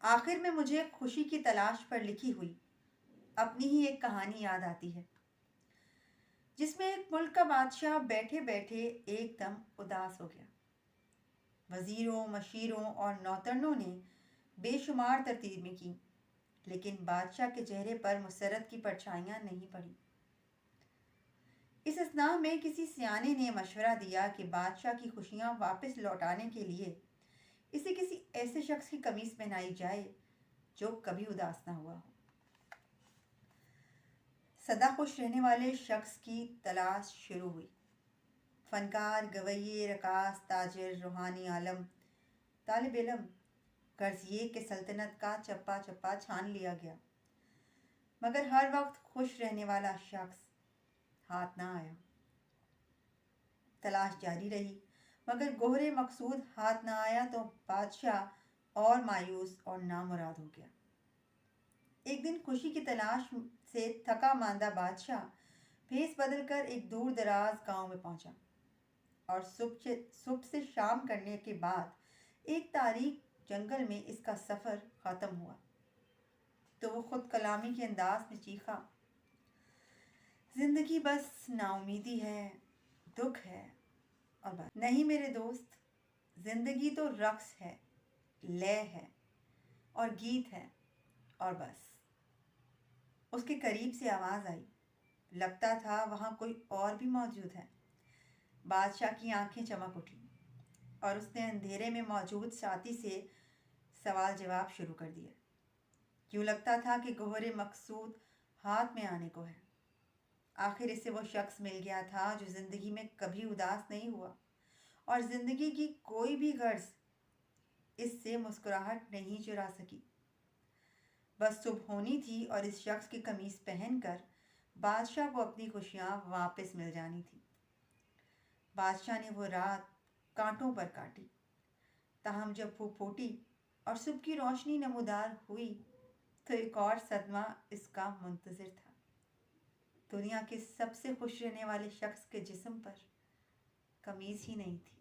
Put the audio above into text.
آخر میں مجھے خوشی کی تلاش پر لکھی ہوئی اپنی ہی ایک کہانی یاد آتی ہے، جس میں ایک ملک کا بادشاہ بیٹھے بیٹھے ایک دم اداس ہو گیا۔ وزیروں، مشیروں اور نوترنوں نے بے شمار ترتیبیں کی، لیکن بادشاہ کے چہرے پر مسرت کی پرچھائیاں نہیں پڑی۔ اس اثناء میں کسی سیانے نے مشورہ دیا کہ بادشاہ کی خوشیاں واپس لوٹانے کے لیے اسے کسی ایسے شخص کی قمیص پہنائی جائے جو کبھی اداس نہ ہوا ہو۔ سدا خوش رہنے والے شخص کی تلاش شروع ہوئی۔ فنکار، گویے، رقاص، تاجر، روحانی عالم، طالب علم، غرض یہ کہ سلطنت کا چپا چپا چھان لیا گیا، مگر ہر وقت خوش رہنے والا شخص ہاتھ نہ آیا۔ تلاش جاری رہی، مگر گوہر مقصود ہاتھ نہ آیا تو بادشاہ اور مایوس اور نامراد ہو گیا۔ ایک دن خوشی کی تلاش سے تھکا ماندہ بادشاہ بھیس بدل کر ایک دور دراز گاؤں میں پہنچا، اور صبح سے شام کرنے کے بعد ایک تاریک جنگل میں اس کا سفر ختم ہوا تو وہ خود کلامی کے انداز میں چیخا، زندگی بس نا امیدی ہے، دکھ ہے اور بس نہیں میرے دوست، زندگی تو رقص ہے، لے ہے اور گیت ہے اور بس۔ اس کے قریب سے آواز آئی، لگتا تھا وہاں کوئی اور بھی موجود ہے۔ بادشاہ کی آنکھیں چمک اٹھیں اور اس نے اندھیرے میں موجود ساتھی سے سوال جواب شروع کر دیا۔ یوں لگتا تھا کہ گوہر مقصود ہاتھ میں آنے کو ہے۔ آخر اسے وہ شخص مل گیا تھا جو زندگی میں کبھی اداس نہیں ہوا اور زندگی کی کوئی بھی غرض اس سے مسکراہٹ نہیں چرا سکی۔ بس صبح ہونی تھی اور اس شخص کی قمیص پہن کر بادشاہ کو اپنی خوشیاں واپس مل جانی تھی۔ بادشاہ نے وہ رات کانٹوں پر کاٹی، تاہم جب وہ پھوٹی اور صبح کی روشنی نمودار ہوئی تو ایک اور صدمہ اس کا منتظر تھا۔ دنیا کے سب سے خوش رہنے والے شخص کے جسم پر قمیض ہی نہیں تھی۔